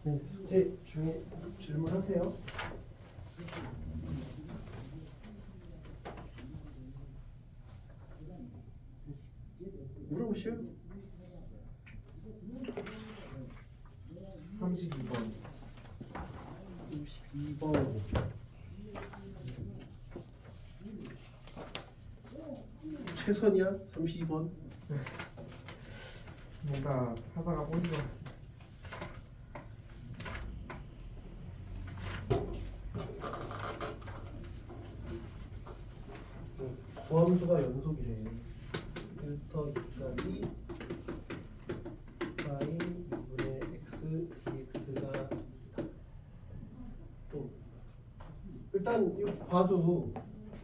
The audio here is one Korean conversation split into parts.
네, 숙제 중에 질문하세요. 물어보시오. 32번 32번. 최선이야? 32번. 뭔가 하다가 보는 것 같습니다. 고함수가 연속이래. 1터 2까지 y 2분의 x dx가 또 일단 이거 봐도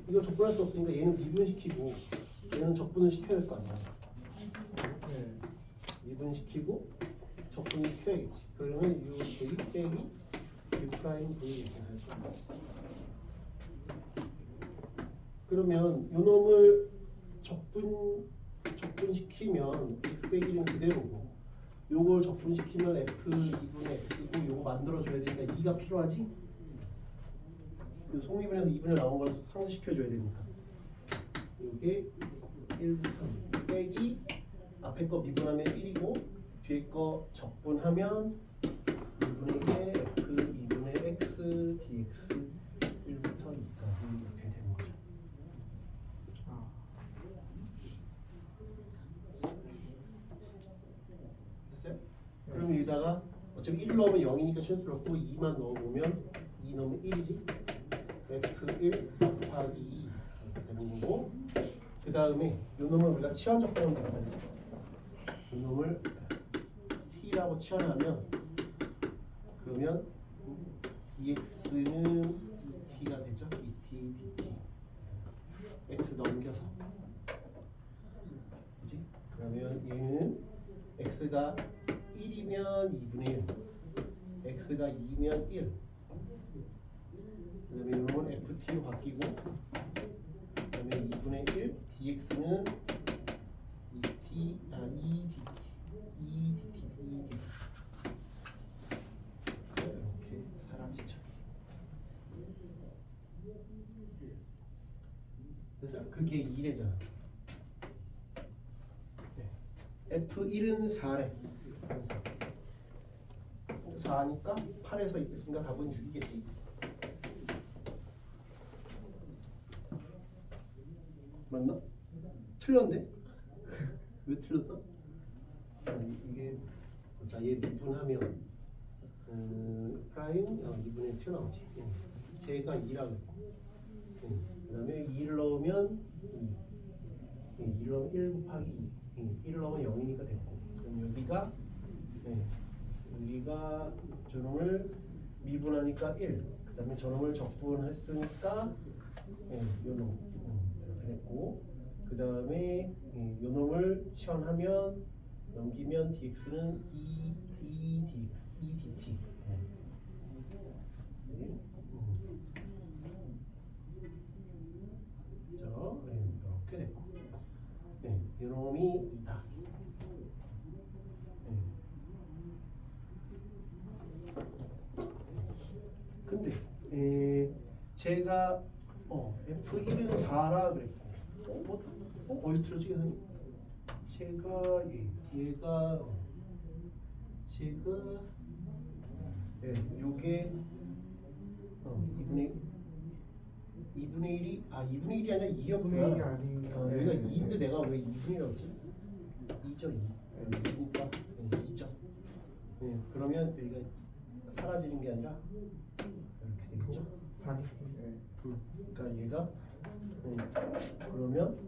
이거 적분할 수 없으니까 얘는 미분시키고 얘는 적분을 시켜야 될 거 아니야. 네. 미분시키고 적분을 시켜야겠지. 그러면 u 빼기 u 프라임 v 이렇게 해서 그러면 요 놈을 적분시키면 x 빼기 1은 그대로고 요걸 적분시키면 f 2분의 x고 요거 만들어줘야 되니까 2가 필요하지? 요 속미분에서 2분의 나온 걸 상쇄시켜줘야 되니까 요게 1부터 빼기 앞에 거 미분하면 1이고 뒤에 거 적분하면 2분의 1에 f 2분의 x dx 1부터 2까지 이렇게 되는 거죠. 아, 됐어요? 그럼 여기다가 어차피 1 넣으면 0이니까 시험 필요 없고 2만 넣어보면 2 넣으면 1이지? F1 곱하기 2 이렇게 되는 거고 그 다음에 이 놈을 우리가 치환 적분하면 되거든요. 이 놈을 T라고 치환하면 그러면 dx는 T가 되죠? 2t dt x 넘겨서 그치? 그러면 얘는 x가 1이면 2분의 1 x가 2면 1 그 다음에 이놈은 ft로 바뀌고 그 다음에 2분의 1 dx는 2dt 2dt 이렇게 사라지죠. 그래서 그게 2래잖아. 네. F1은 4래. 4니까 8에서 있겠으니까 답은 6이겠지. 맞나? 틀렸네? 왜 틀렸다? 이게 자, 얘 미분하면 프라임 2분의 1 튀어나오지. 제가 2라고 했고 그 다음에 2를 넣으면 2를 넣으면 1 곱하기 2 1을 넣으면 0이니까 됐고 그럼 여기가 여기가 저놈을 미분하니까 1 그 다음에 저놈을 적분했으니까 요놈 이렇게 됐고 그 다음에 요 놈을 치환하면 넘기면 dx는 2 dt 이렇게 됐고 요 놈이 2다. 근데 제가 F1은 4라 그랬고 어디서 틀렸지 계산이? 제가 얘가 제가 요게 2분의 1이 2분의 1이 아니라 2였구나. 2분의 1이 아닌 여기가 2인데 내가 왜 2분이라고 했지? 2죠 2. 2니까 2죠. 그러면 여기가 사라지는 게 아니라 이렇게 되겠죠? 4니까 네. 그러니까 얘가 그러면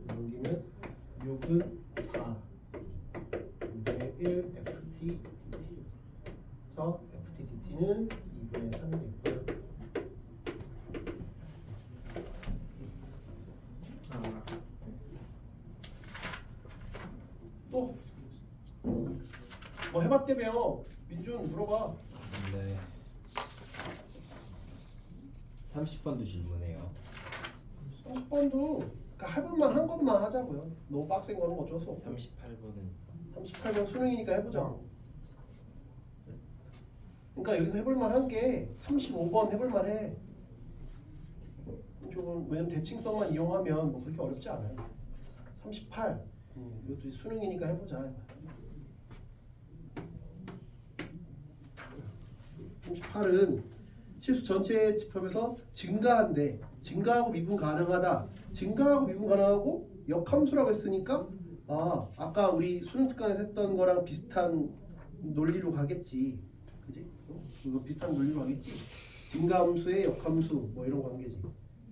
넘기면 6은 4 2분의 1 ft dt 그래서 ft dt는 2분의 3이 되고요. 아, 네. 또 뭐 해봤다며 민준 물어봐. 네. 30번도 질문해요. 30번도 그러니까 해볼만 한 것만 하자고요. 너무 빡센 거는 어쩔 수 없고 38번은 38번 수능이니까 해보자고. 그러니까 여기서 해볼 만한 게 35번 해볼 만해. 조금 왜냐면 대칭성만 이용하면 뭐 그렇게 어렵지 않아요. 38. 이것도 수능이니까 해보자. 38은 실수 전체 집합에서 증가한데 증가하고 미분 가능하다. 증가하고 미분 가능하고 역함수라고 했으니까 아까 우리 수능 특강에서 했던 거랑 비슷한 논리로 가겠지. 그지? 이거 비슷한 논리로 가겠지. 증가함수의 역함수 뭐 이런 관계지.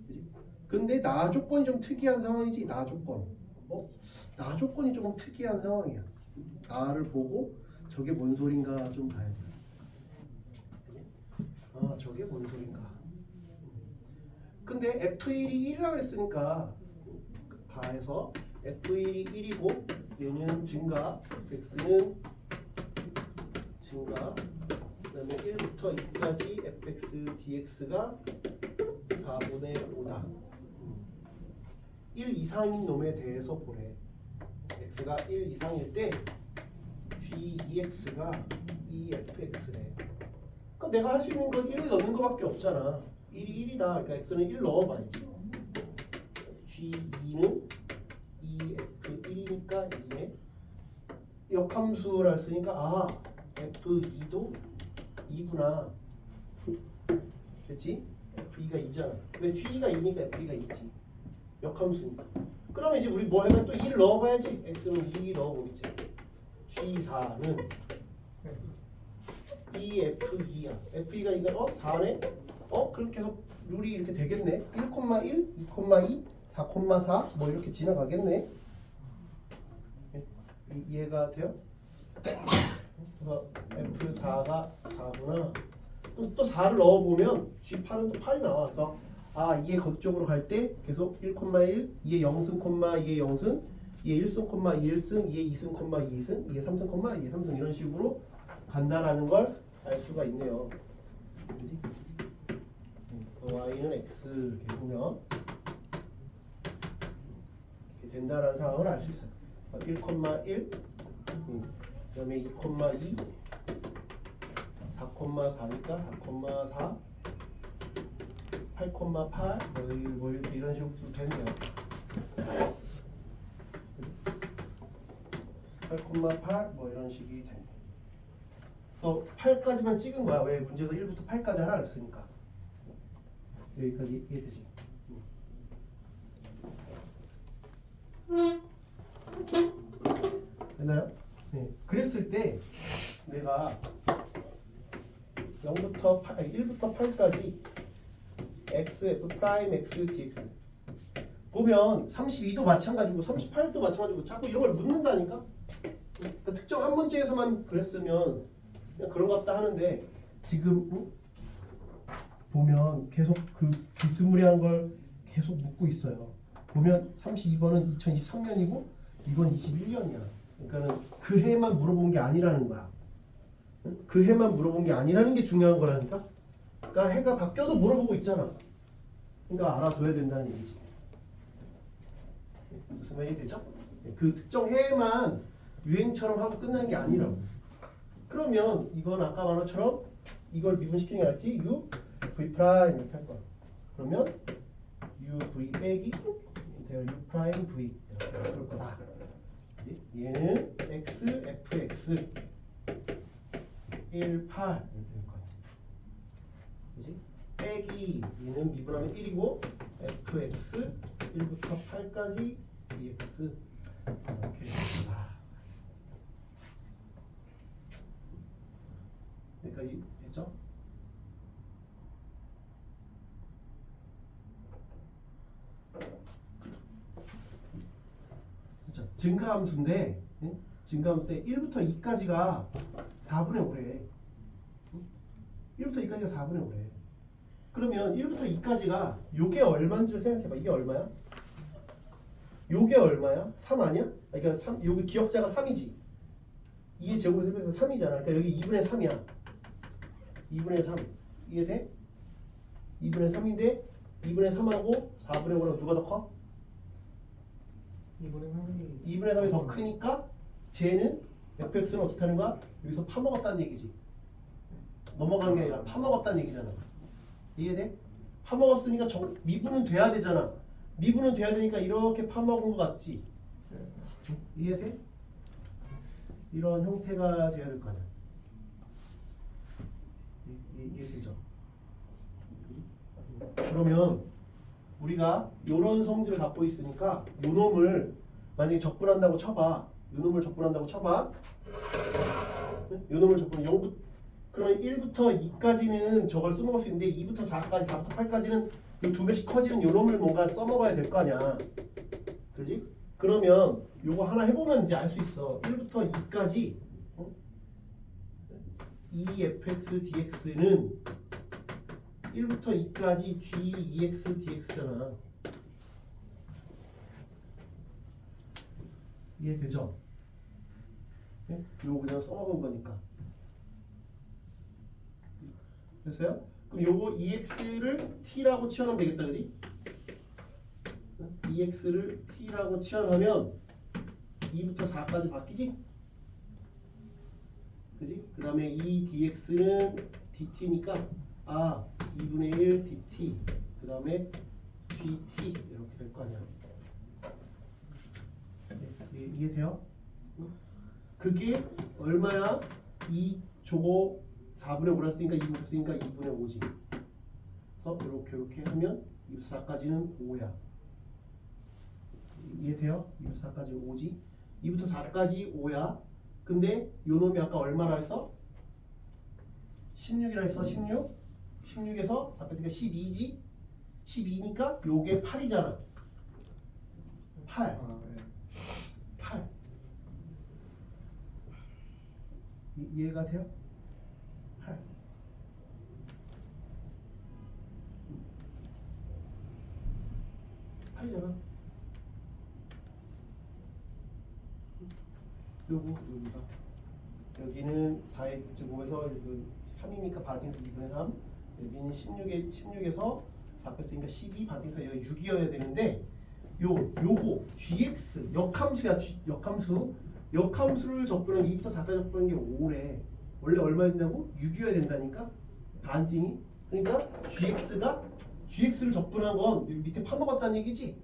그지? 근데 나 조건이 좀 특이한 상황이지. 나 조건. 나 조건이 조금 특이한 상황이야. 나를 보고 저게 뭔 소린가 좀 봐야 돼. 저게 뭔 소린가. 근데 F1이 1이라고 했으니까 가해서 F1이 1이고 얘는 증가, X는 증가, 그 다음에 1부터 2까지 fx dx가 4분의 5다. 1 이상인 놈에 대해서 보래. x가 1 이상일 때 g2x가 2fx래. 그러니까 내가 할 수 있는 건 1 넣는 거밖에 없잖아. 1이 1이다. 그러니까 x는 1 넣어봐야지. g2는 2f1이니까 2네. 역함수라 했으니까 f2도 2구나. 됐지? f2가 2잖아. 왜 g2가 2니까 f2가 2지. 역함수니까. 그러면 이제 우리 뭐 하면 또 2를 넣어봐야지. x는 2 넣어보겠지. g4는 2f2야. f2가 이거 4네? 그럼 계속 룰이 이렇게 되겠네. 1,1, 2,2, 4,4 뭐 이렇게 지나가겠네. 이해가 돼요? 그래서 f4가 4구나. 또 4를 넣어보면 g8은 또 8이 나와. 그래서 이게 그쪽으로 갈 때 계속 1,1, 2의 0승, 2의 0승, 2의 1승, 2의 1승, 2의 2승, 2의 2승, 2의 3승, 2의 3승 이런 식으로 간다라는 걸 알 수가 있네요. 그지? y는 x 이렇게 보면 이렇게 된다라는 상황을 알 수 있어요. 1,1, 그 다음에 2,2, 4,4니까 4,4, 8,8 뭐 이렇게 이런 식으로 좀 되네요. 8,8 뭐 이런 식이 되네. 그래서 8까지만 찍은 거야. 왜? 문제에서 1부터 8까지 하라 그랬으니까. 여기까지 이해되지? 됐나요? 네. 그랬을 때 내가 0부터 8, 1부터 8까지 x, f 프라임, x, dx 보면 32도 마찬가지고 38도 마찬가지고 자꾸 이런 걸 묻는다니까? 그러니까 특정 한 문제에서만 그랬으면 그냥 그런 것 같다 하는데 지금 보면 계속 그 비스무리한 걸 계속 묻고 있어요. 보면 32번은 2023년이고 이건 21년이야. 그러니까는 그 해만 물어본 게 아니라는 거야. 그 해만 물어본 게 아니라는 게 중요한 거라니까. 그러니까 해가 바뀌어도 물어보고 있잖아. 그러니까 알아둬야 된다는 얘기지. 무슨 말이 되죠? 그 특정 해만 유행처럼 하고 끝난 게 아니라고. 그러면 이건 아까 말한 것처럼 이걸 미분시키는 게 낫지. u v 프라임 이렇게 할 거야. 그러면 u v 빼기 u 프라임 v 이렇게 할 거다. 얘는 x f x 1 8 이렇게 될 거야. 그지? 빼기 얘는 미분하면 1이고 fx 1부터 8까지 dx 이렇게 됩니다. 그러니까 됐죠? 그렇죠? 증가함수인데 증가함수 때 1부터 2까지가 4분의 5래. 1부터 2까지가 4분의 5래. 그러면 1부터 2까지가 요게 얼마인지를 생각해봐. 이게 얼마야? 요게 얼마야? 3 아니야? 그러니까 3, 여기 기억자가 3이지. 2의 제곱에서 해서 3이잖아. 그러니까 여기 2분의 3이야. 2분의 3 이해돼? 2분의 3인데 2분의 3하고 4분의 5랑 누가 더 커? 2분의 3이 더 크니까 쟤는 fx는 어떻게 하는 거야? 여기서 파먹었다는 얘기지. 넘어간 게 아니라 파먹었다는 얘기잖아. 이해돼? 파먹었으니까 미분은 돼야 되잖아. 미분은 돼야 되니까 이렇게 파먹은 거 같지? 네. 이해돼? 이런 형태가 돼야 될 거 아니야. 이해되죠? 그러면 우리가 이런 성질을 갖고 있으니까 요 놈을 만약에 적분한다고 쳐봐. 요 놈을 적분한다고 쳐봐. 요 놈을 적분 0부터 그러면 1부터 2까지는 저걸 써먹을 수 있는데 2부터 4까지 4부터 8까지는 이 두 배씩 커지는 요 놈을 뭔가 써먹어야 될 거 아니야. 그지? 그러면 요거 하나 해보면 이제 알 수 있어. 1부터 2까지 EFX DX는 1부터 2까지 GEX DX잖아. 이해되죠? 네? 요거 그냥 써먹은 거니까. 됐어요? 그럼 요거 EX를 T라고 치환하면 되겠다, 그지? EX를 T라고 치환하면 2부터 4까지 바뀌지? 그지? 그 다음에 이 DX는 DT니까 2분의 1 DT 그 다음에 GT 이렇게 될 거 아니야. 네, 이해돼요? 그게 얼마야? 저거 4분의 5라 쓰니까 2분의 쓰니까 2분의 5지. 그래서 이렇게 하면 2부터 4까지는 5야. 이해돼요? 2부터 4까지 5지. 2부터 4까지 5야. 근데 요 놈이 아까 얼마라 했어? 16이라 했어. 16? 16에서 4 뺐으니까 12지? 12니까 요게 8이잖아. 8. 네. 8. 이해가 돼요? 8. 팔이잖아. 그리고 여기는 4의 5에서 3이니까 반띵해서 2분의 3. 여기는 16에서 4 뺐으니까 12 반띵해서 여기 6이어야 되는데 요거 GX 역함수야. 역함수를 접근한 2부터 4까지 접근한 게 5래. 원래 얼마 된다고? 6이어야 된다니까. 반띵이. 그러니까 GX를 접근한 건 여기 밑에 파먹었다는 얘기지.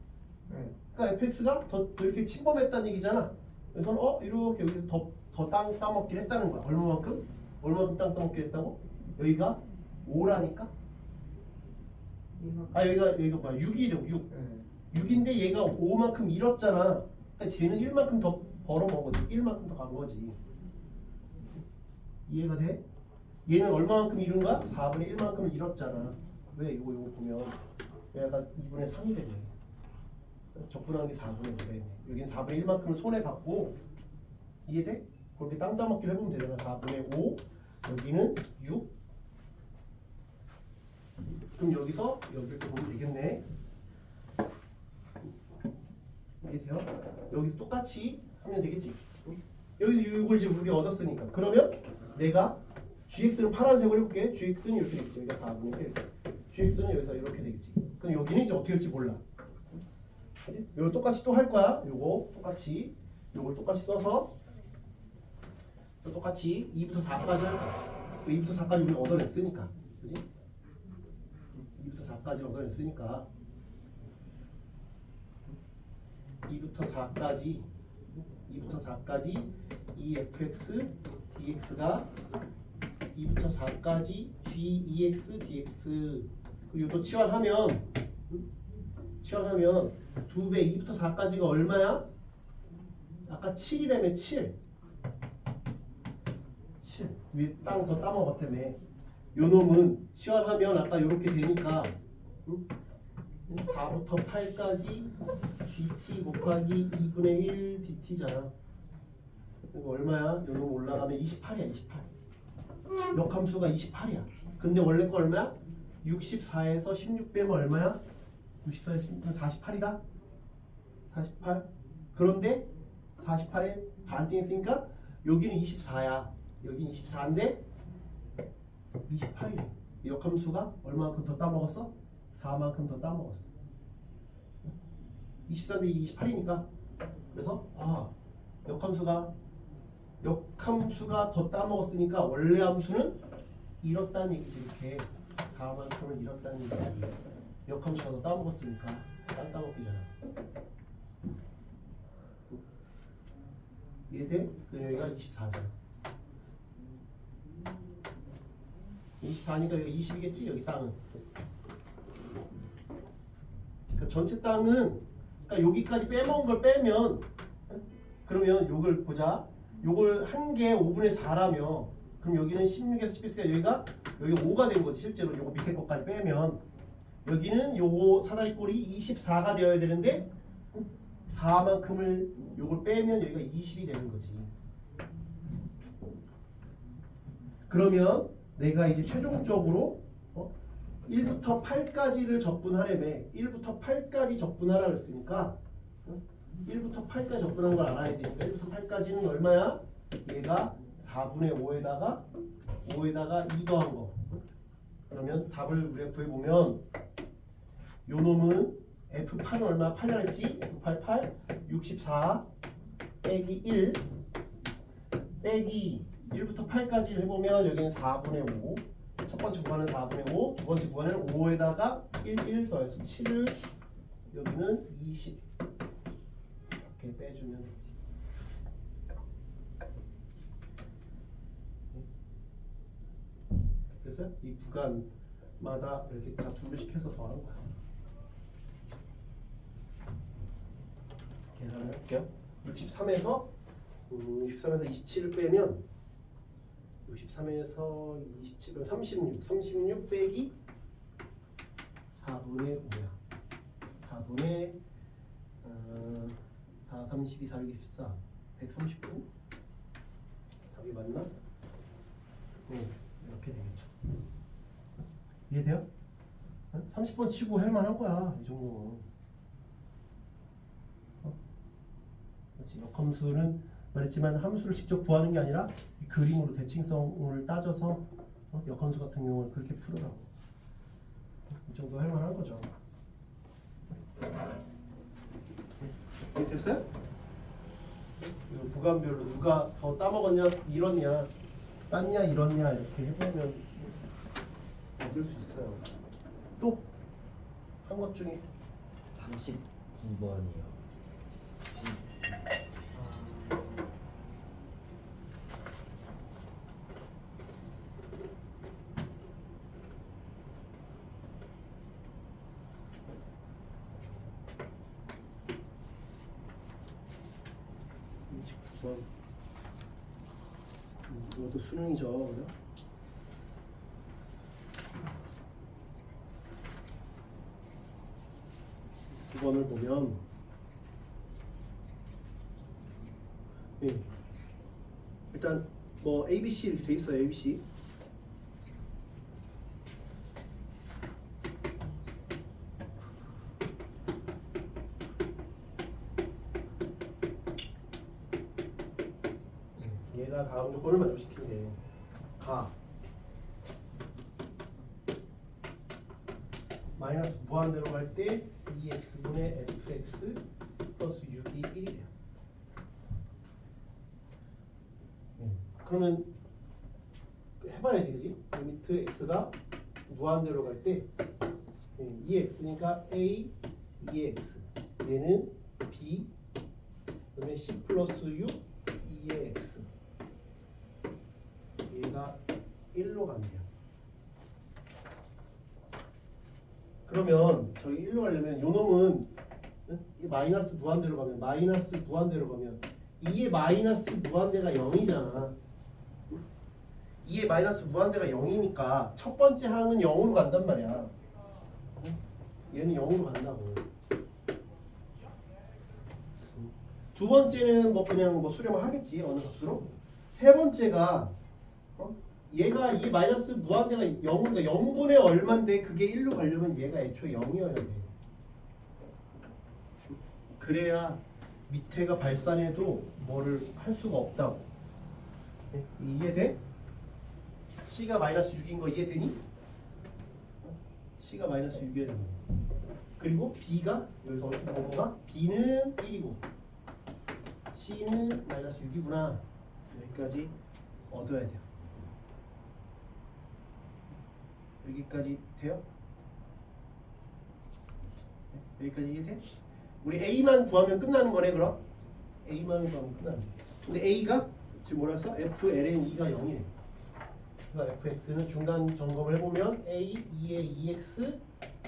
네. 그러니까 fx가 더 이렇게 침범했다는 얘기잖아. 그래서 이렇게 여기서 더 땅 따먹긴 했다는 거야. 얼마만큼 땅 따먹긴 했다고? 여기가 5라니까. 여기가 뭐야? 6이래요. 6. 네. 6인데 얘가 5만큼 잃었잖아. 그러니까 쟤는 1만큼 더 벌어먹은 거지. 1만큼 더 간 거지. 이해가 돼? 얘는 얼마만큼 잃은 거야? 4분의 1만큼을 잃었잖아. 왜? 이거 보면 얘가 2분의 3이래네. 적분한 게 4분의 5래. 여기는 4분의 1만큼을 손해받고. 이해돼? 그렇게 땅 따먹기를 해보면 되잖아. 4분의 5 여기는 6. 그럼 여기서 여기를 또 보면 되겠네. 이해돼요? 여기 똑같이 하면 되겠지? 여기 이걸 이제 우리 얻었으니까. 그러면 내가 GX는 파란색으로 해볼게. GX는 이렇게 되겠지. 여기가 4분의 1. GX는 여기서 이렇게 되겠지. 그럼 여기는 이제 어떻게 될지 몰라. 이거 똑같이 또 할 거야. 요걸 똑같이 써서 똑같이 2부터 4까지 할 거야. 2부터 4까지 우리 얻어냈으니까. 그지? 2부터 4까지 얻어냈으니까 2부터 4까지 EFX DX가 2부터 4까지 GEX DX. 그리고 또 치환하면 2배 2부터 4까지가 얼마야? 아까 7이라며 7 위에 땅 더 따먹었다며. 요 놈은 치환하면 아까 이렇게 되니까 4부터 8까지 GT 곱하기 2분의 1 DT잖아. 이거 얼마야? 요 놈 올라가면 28이야. 28. 역함수가 28이야. 근데 원래 거 얼마야? 64에서 16 빼면 얼마야? 64에서 16은 48이다. 48. 그런데 48에 반띵했으니까 여기는 24야. 여기는 24인데 28이래. 역함수가 얼마만큼 더 따먹었어? 4만큼 더 따먹었어. 24인데 28이니까. 그래서 역함수가 더 따먹었으니까 원래 함수는 잃었다는 얘기지. 이렇게 4만큼을 잃었다는 얘기지. 역함수가 더 따먹었으니까 딴 따먹기잖아. 이해돼? 그럼 여기가 24잖아. 24니까 여기 20이겠지? 여기 땅은. 그러니까 전체 땅은, 그러니까 여기까지 빼먹은 걸 빼면, 그러면 요걸 보자. 요걸 한 개 5분의 4라며, 그럼 여기는 16에서 10에서 여기가 5가 된 거지. 실제로 요거 밑에 것까지 빼면 여기는 요거 사다리꼴이 24가 되어야 되는데 4만큼을 요걸 빼면 여기가 20이 되는 거지. 그러면 내가 이제 최종적으로 1부터 8까지를 접근하려면 1부터 8까지 접근하라 그랬으니까 1부터 8까지 접근한 걸 알아야 되니까 1부터 8까지는 얼마야? 얘가 4분의 5에다가 2 더한 거. 그러면 답을 우리가 구해보면 요 놈은 F8은 얼마? 8이라 했지? F8, 64 빼기 1 빼기 1부터 8까지를 해보면 여기는 4분의 5. 첫 번째 구간은 4분의 5, 두 번째 구간은 5에다가 1 더해서 7을 여기는 20 이렇게 빼주면 되지. 그래서 이 구간마다 이렇게 다 분배시켜서 더하는 거야. 계산을 할게요. 63에서 27을 빼면 63에서 27은 36 빼기 4분의 5야. 4분의 4, 32, 4, 6, 14 139 답이 맞나? 네, 이렇게 되겠죠. 이해돼요? 30번 치고 할 만한 거야. 이 정도는. 그렇지. 역함수는 말했지만 함수를 직접 구하는 게 아니라 이 그림으로 대칭성을 따져서 역함수 같은 경우는 그렇게 풀으라고. 이 정도 할 만한 거죠. 됐어요? 이거 구간별로 누가 더 따먹었냐, 잃었냐, 땄냐, 잃었냐 이렇게 해보면 얻을 수 있어요. 또 한 것 중에 39번이요. 이것도 수능이죠. 그죠? 두 번을 보면 일단 뭐 ABC 이렇게 돼 있어요. ABC 얘가 다음 조건을 만족시키면 돼. 가 마이너스 무한대로 갈 때 2x분의 fx 플러스 6이 1이래요. 그러면 해봐야지, 그지? 리미트 x가 무한대로 갈 때 2x니까 a 2x 얘는 b 그다음에 c 플러스 6 2의 x 얘가 1로 간대요. 그러면 저희 1로 가려면 요 놈은 이 마이너스 무한대로 가면 2의 마이너스 무한대가 0이잖아. 2의 마이너스 무한대가 0이니까 첫 번째 항은 0으로 간단 말이야. 얘는 0으로 간다고. 두 번째는 뭐 그냥 뭐 수렴을 하겠지, 어느 값으로. 세 번째가 얘가 이 마이너스 무한대가 0인가 0분의 얼마인데 그게 1로 가려면 얘가 애초에 0이어야 돼. 그래야 밑에가 발산해도 뭐를 할 수가 없다고. 이해돼? C가 마이너스 6인 거 이해되니? C가 마이너스 6이어야 되는 거. 그리고 B가 여기서 어떻게 본 거가 B는 1이고 C는 마이너스 6이구나. 여기까지 얻어야 돼요. 여기까지 돼요? 네? 여기까지 이해돼? 우리 A만 구하면 끝나는 거네 그럼? A만 구하면 끝나는 거야. 근데 A가 지금 뭐라서 FLNE가 0이네. 그러니까 fx는 중간 점검을 해보면 a 2의 2x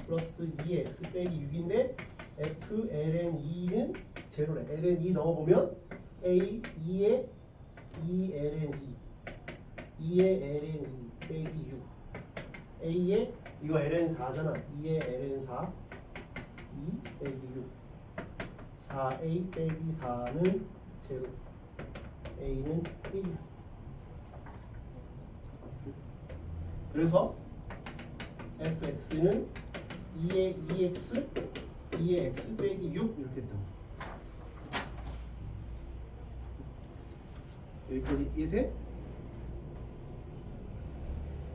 플러스 2x 빼기 6인데 fln2는 제로래. ln2 넣어보면 a 2의 2ln2 2의 ln2 빼기 6 a의 이거 ln4잖아. 2의 ln4 2 빼기 6 4a 빼기 4는 제로 a는 1이야. 그래서 fx는 2의 2x 2의 x 빼기 6 이렇게 했다. 여기까지 이해돼?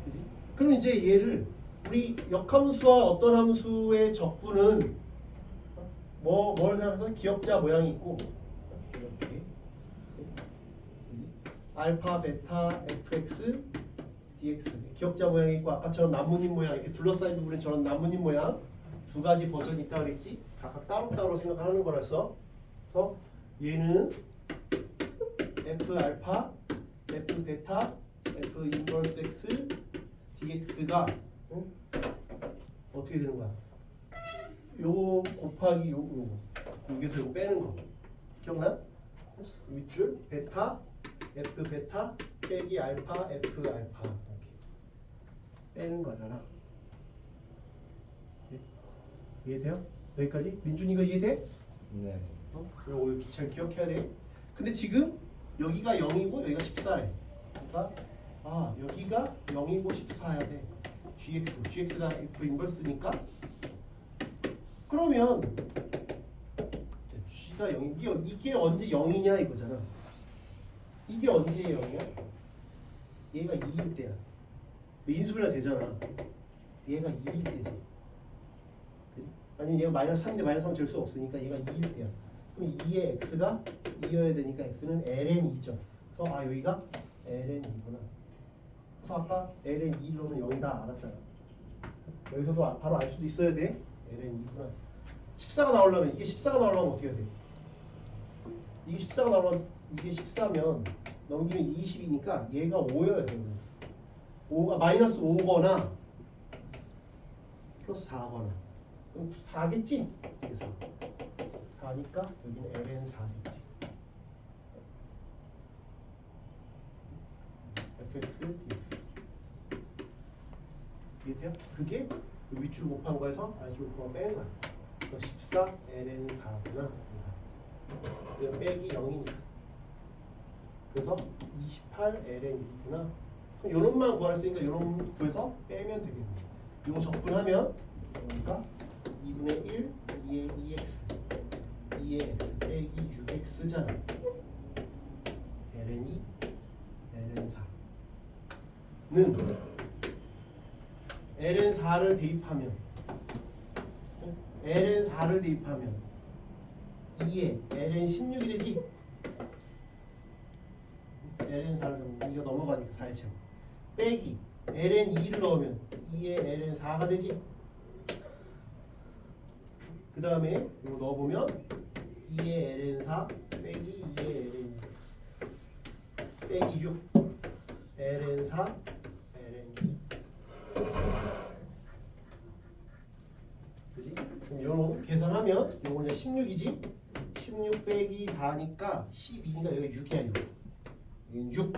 그지? 그럼 이제 얘를 우리 역함수와 어떤 함수의 적분은 뭘 생각해서 기억자 모양이 있고 이렇게 알파 베타 fx dx 기억자 모양이 있고 아까처럼 나뭇잎 모양 이렇게 둘러싸인 부분에 저런 나뭇잎 모양 두 가지 버전이 있다 그랬지. 각각 따로따로 생각하는 거라서 그래서 얘는 f 알파 f 베타 f 인버스 x dx가 어떻게 되는 거야? 요 곱하기 여기서 요거 빼는 거 기억나? 윗줄 베타 f 베타 빼기 알파 f 알파 이렇게 빼는 거잖아. 이해돼요? 여기까지? 민준이가 이해돼? 네. 이거 잘 기억해야 돼. 근데 지금 여기가 0이고 여기가 14래. 그러니까 여기가 0이고 14해야 돼. gx가 f 인버스니까 그러면 g가 0 이게 언제 0이냐 이거잖아. 이게 언제 0이야? 얘가 2일 때야. 인수분해가 되잖아. 얘가 2일 때지. 아니면 얘가 마이너스 3인데 마이너스 3은 될 수 없으니까 얘가 2일 때야. 그럼 2의 x가 2여야 되니까 x는 ln2죠. 그래서 여기가 ln2구나. 그래서 아까 ln2로는 0이다 알았잖아. 여기서도 바로 알 수도 있어야 돼. ln2구나. 14가 나오려면 이게 14가 나오려면 어떻게 해야 돼? 이게 14가 나오려면 이게 14면 넘기면 20이니까 얘가 5여야 돼. 5가 마이너스 5거나 플러스 4거나 그럼 4겠지? 이게 4. 4니까 여기는 ln 4겠지. fx dx 이해돼요? 그게 윗줄 곱한 거에서 아래줄 곱한 거 빼는 거야. 14 ln 4구나. 이거 빼기 0이니까. 그래서 28 ln 2구나. 그럼 요놈만 구하랬으니까 요놈 구해서 빼면 되겠네. 이거 적분하면 그러니까 2분의 1 2의 2x 2의 x 빼기 6x잖아. ln 2 ln 4는 ln 4를 대입하면 ln 4를 대입하면 2에 ln 16이 되지. ln 4를 넣으면 이거 넘어가니까 4의 제곱 빼기 ln 2를 넣으면 2에 ln 4가 되지. 그 다음에 이거 넣어보면 2의 ln 4 빼기 2의 ln 2 빼기 6 ln 4 ln 2 그지? 그럼 요거 계산하면 요거는 16이지. 16 빼기 4니까 12니까 여기 6이야 6. 여기는 6.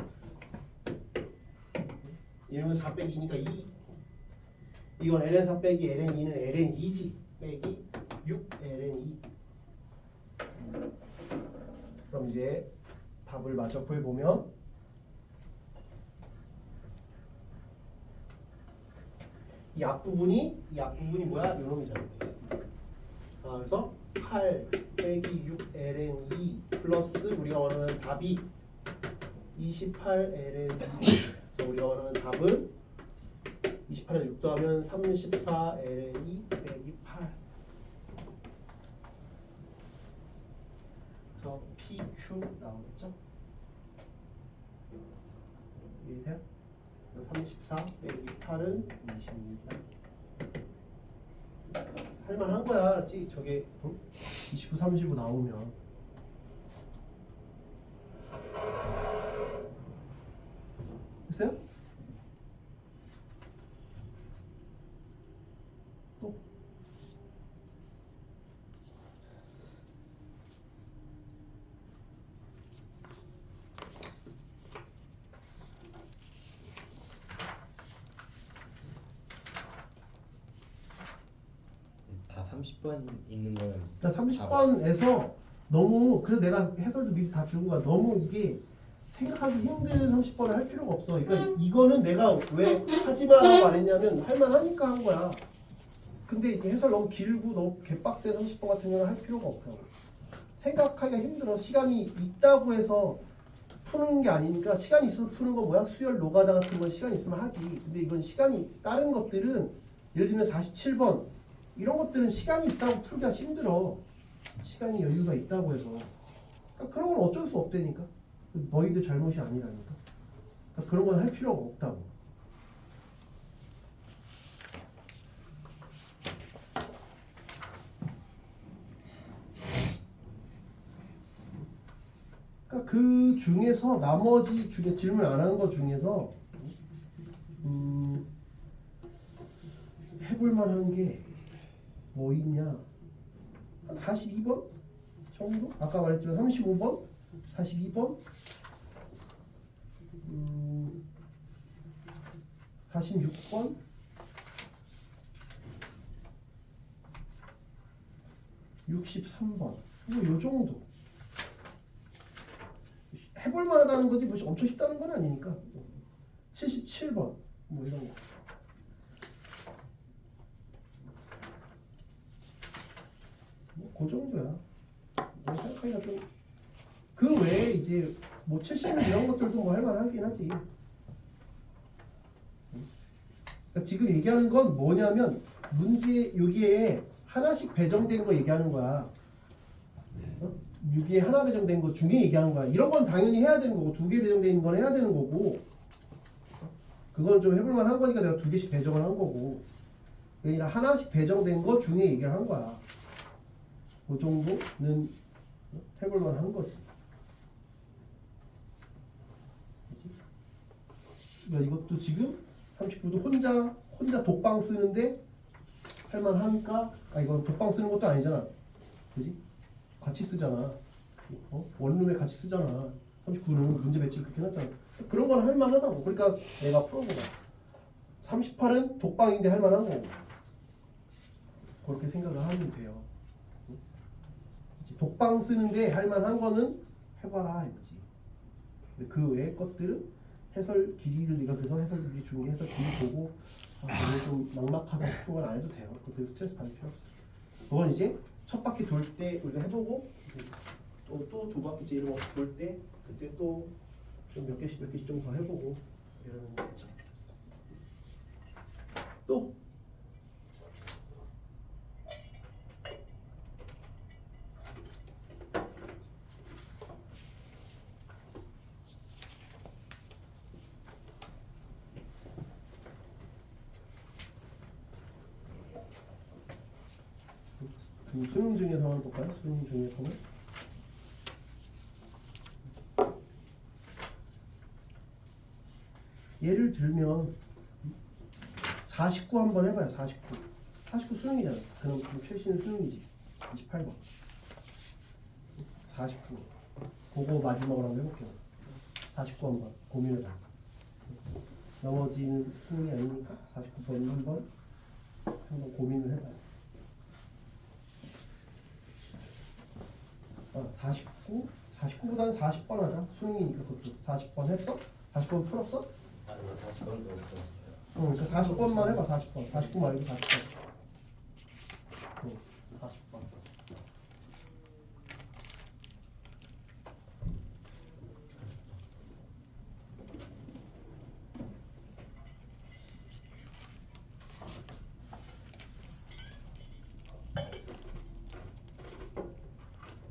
이러면 4 빼기 2니까 2. 이건 ln 4 빼기 ln 2는 ln 2지. 빼기 6 ln 2. 그럼 이제 답을 맞춰 구해보면 이 앞부분이 뭐야? 요놈이잖아. 그래서 8 빼기 6 ln 2 플러스 우리가 원하는 답이 28 ln 2. 그래서 우리가 원하는 답은 28에 6 더하면 34 ln 2 빼기 8. 그래서 PQ 나오겠죠? 이해돼요? 34 빼기 8 38은 26이다. 할만한 거야, 알았지? 저게 29, 35 나오면. 됐어요? 또? 다 30번 있는 거는 그러니까 30번에서 너무 그래도 내가 해설도 미리 다 준 거야. 너무 이게 생각하기 힘든 30번을 할 필요가 없어. 그러니까 이거는 내가 왜 하지 마라고 안 했냐면 할만하니까 한 거야. 근데 이제 해설 너무 길고 너무 개빡센 30번 같은 경우는 할 필요가 없어. 생각하기가 힘들어. 시간이 있다고 해서 푸는 게 아니니까 시간이 있어서 푸는 건 뭐야? 수열 노가다 같은 건 시간이 있으면 하지. 근데 이건 시간이 다른 것들은 예를 들면 47번 이런 것들은 시간이 있다고 풀기가 힘들어. 시간이 여유가 있다고 해서. 그러니까 그런 건 어쩔 수 없다니까. 너희들 잘못이 아니라니까. 그러니까 그런 건 할 필요가 없다고. 그러니까 그 중에서 나머지 중에 질문 안 한 거 중에서 해볼 만한 게 뭐 있냐? 한 42번 정도? 아까 말했지만 35번, 42번, 46번, 63번. 뭐 요 정도. 해볼 만하다는 거지 뭐 엄청 쉽다는 건 아니니까. 77번 뭐 이런 거. 뭐 그 정도야. 뭐 생각하기가 좀. 그 외에 이제 뭐 70 이런 것들도 뭐 할만하긴 하지. 그러니까 지금 얘기하는 건 뭐냐면 문제 여기에 하나씩 배정된 거 얘기하는 거야. 여기에 하나 배정된 거 중에 얘기하는 거야. 이런 건 당연히 해야 되는 거고 2개 배정된 건 해야 되는 거고 그건 좀 해볼 만한 거니까 내가 2개씩 배정을 한 거고 그게 아니라 하나씩 배정된 거 중에 얘기를 한 거야. 그 정도는 해볼 만한 거지. 그러니까 이것도 지금 39도 혼자 독방 쓰는데 할만하니까 이건 독방 쓰는 것도 아니잖아. 그지? 같이 쓰잖아. 원룸에 같이 쓰잖아. 39는 문제 배치를 그렇게 해놨잖아. 그런 건 할만하다고. 그러니까 내가 풀어보자. 38은 독방인데 할만한 거고. 그렇게 생각을 하면 돼요. 독방 쓰는데 할만한 거는 해봐라 이거지. 근데 그 외의 것들은 해설 길이를 네가 그래서 해설 길이 주는 게 해설 길이 보고 오늘 좀 막막하다 싶은 건 안 해도 돼요. 그때 스트레스 받을 필요 없어. 그건 이제 첫 바퀴 돌 때 우리가 해보고 또 2바퀴째 이런 거 돌 때 그때 또 좀 몇 개씩 좀 더 해보고 이러면 되죠. 또 수능 중에서만 볼까요? 수능 중에서만 예를 들면 49 한번 해봐요. 49 수능이잖아. 그럼 최신 수능이지. 28번 49 그거 마지막으로 한번 해볼게요. 49 한번 고민해봐. 나머지는 수능이 아니니까 49번 한번 고민을 해봐요. 49보다는 40번 하자. 수능이니까 그것도 40번 했어? 40번 풀었어? 아니 40번도 들었어요. 응, 그 40번만 해봐. 40번 49 말고 40번. 응, 40번.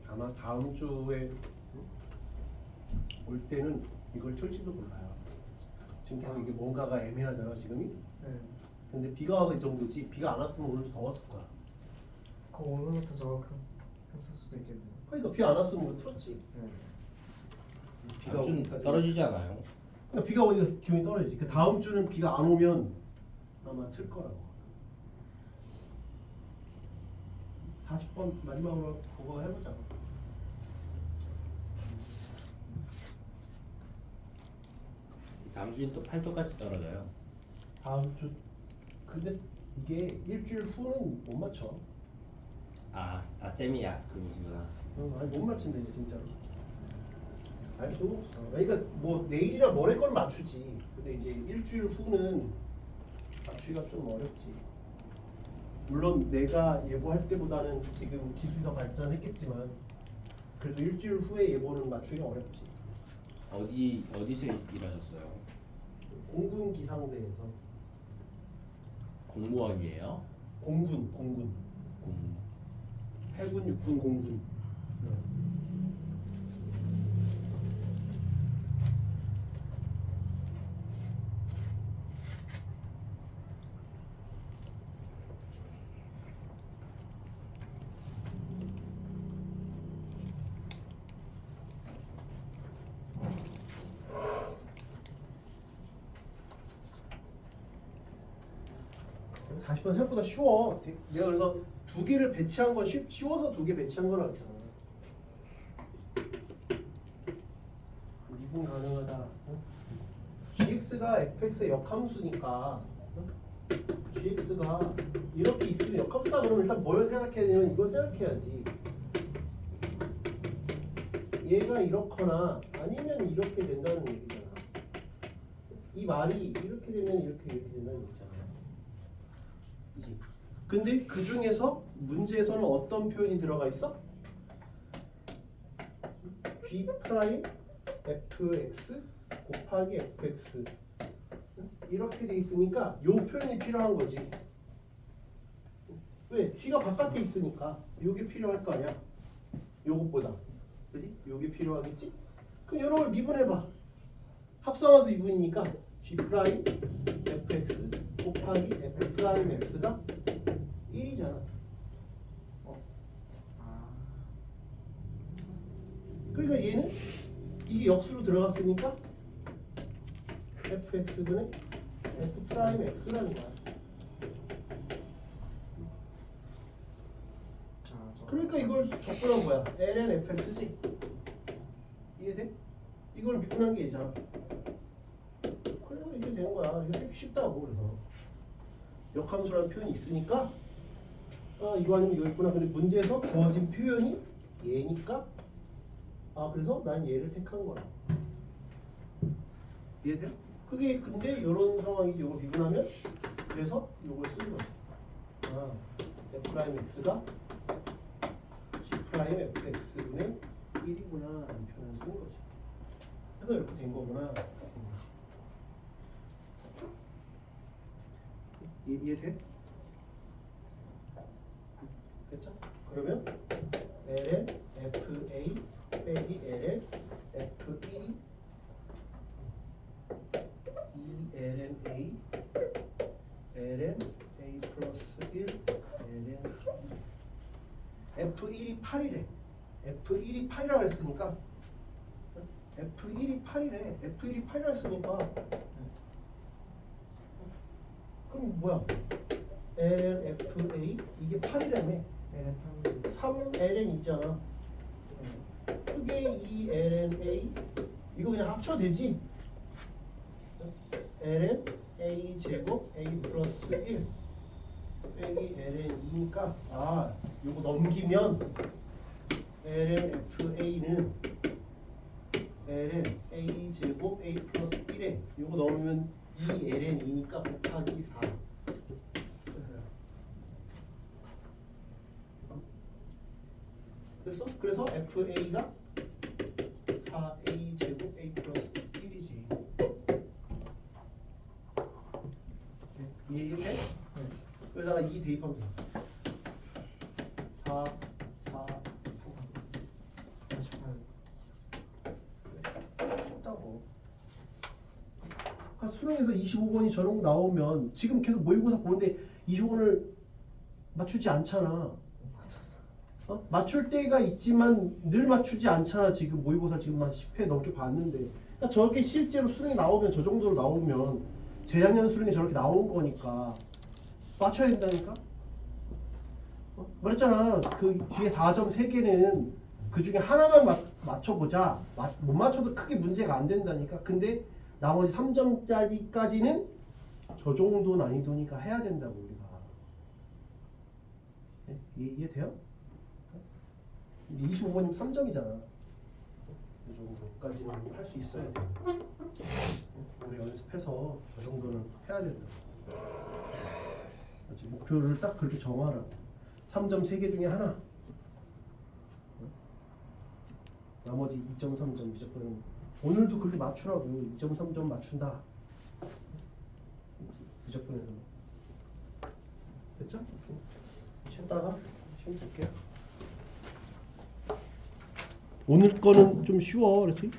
아마 다음 주에 올 때는 이걸 틀지도 몰라요. 지금 계속 이게 뭔가가 애매하잖아 지금이. 네. 근데 비가 와서 이 정도지. 비가 안 왔으면 오늘도 더웠을 거야. 그 오늘부터 저렇게 했을 수도 있겠네요. 그러니까 비 안 왔으면 오늘 틀었지. 네. 비가 좀 오니까 떨어지지 않아요? 그러니까 비가 오니까 기온이 떨어지지. 그 다음 주는 비가 안 오면 아마 틀 거라고. 40번 마지막으로 그거 해보자. 다음 주엔 또 8도까지 떨어져요. 다음 주 근데 이게 일주일 후는 못 맞춰. 쌤이야 그러시구나. 아니 못 맞춘다 이제 진짜로. 아니 또 그러니까 뭐 내일이나 모레 걸 맞추지. 근데 이제 일주일 후는 맞추기가 좀 어렵지. 물론 내가 예보할 때보다는 지금 기술이 더 발전했겠지만 그래도 일주일 후에 예보는 맞추기가 어렵지. 어디서 일하셨어요? 공군 기상대에서 공무원이에요? 공군 공. 해군 육군 공군. 다시 번 생각보다 쉬워. 내가 그래서 두 개를 배치한 건 쉬워서 두 개 배치한 건 아니잖아. 미분 가능하다. gx가 fx의 역함수니까 gx가 이렇게 있으면 역함수다 그러면 일단 뭘 생각해야 되냐면 이걸 생각해야지. 얘가 이렇거나 아니면 이렇게 된다는 얘기잖아. 이 말이 이렇게 되면 이렇게 된다는 얘기잖아. 그치? 근데 그 중에서 문제에서는 어떤 표현이 들어가 있어? g 프라임 fx 곱하기 fx 이렇게 돼 있으니까 요 표현이 필요한 거지. 왜? g가 바깥에 있으니까 요게 필요할 거 아니야. 요것보다. 그지? 요게 필요하겠지? 그럼 요런 걸 미분해봐. 합성함수 미분이니까 g 프라임 fx 곱하기 f 프라임 x가 1이잖아. 그러니까 얘는 이게 역수로 들어갔으니까 fx분의 f 프라임 x라는 거야. 그러니까 이걸 적분한 거야. ln fx지. 이해돼? 이걸 미분한 게 얘잖아. 그래서 이게 된 거야. 이게 쉽다고. 그래서 역함수라는 표현이 있으니까 이거 아니면 이거 있구나. 근데 문제에서 주어진 표현이 얘니까 그래서 난 얘를 택한 거야. 이해돼요? 그게 근데 이런 상황이지. 이거 미분하면 그래서 이걸 쓰는 거지. f 프라임 x가 g 프라임 fx분의 1이구나 라는 표현을 쓰는 거지. 그래서 이렇게 된 거구나. 이해돼? 됐죠? 그러면 ln fa 빼기 ln f1이 2ln a ln a 플러스 1 ln f1이 8이래. f1이 8이라고 했으니까 f1이 8이래. f1이 8이라고 했으니까 그럼 뭐야? ln fa 이게 8이라며. 3 ln 있잖아. 그게 2 ln a 이거 그냥 합쳐도 되지? ln a 제곱 a 플러스 1 빼기 ln 2니까 요거 넘기면 ln fa는 ln a 제곱 a 플러스 1에 요거 넣으면 2 ln 2니까 곱하기 4. 됐어? 그래서 fa가 4a 제곱 a 플러스 1이지. 이해돼? 여기다가 2 대입하면 돼. 4, 4, 3. 쉽다고. 그러니까 25번이 저런 거 나오면 지금 계속 모의고사 보는데 25번을 맞추지 않잖아. 맞췄어. 맞출 때가 있지만 늘 맞추지 않잖아. 지금 모의고사 지금 한 10회 넘게 봤는데. 그러니까 저렇게 실제로 수능이 나오면 저 정도로 나오면 재작년 수능이 저렇게 나온 거니까 맞춰야 된다니까. 말했잖아. 그 뒤에 4점 3개는 그 중에 하나만 맞춰보자. 못 맞춰도 크게 문제가 안 된다니까. 근데 나머지 3점짜리까지는 저 정도 난이도니까 해야 된다고 우리가. 네? 이해돼요? 25번이면 3점이잖아. 이 정도까지는 할 수 있어야 돼. 오래 연습해서 저 정도는 해야 된다. 목표를 딱 그렇게 정하라. 3점 3개 중에 하나. 나머지 2.3점 무조건. 오늘도 그렇게 맞추라고. 2.3점 맞춘다. 무조건에서. 됐죠? 쉬었다가 시험 볼게요. 오늘 거는 좀 쉬워, 그렇지?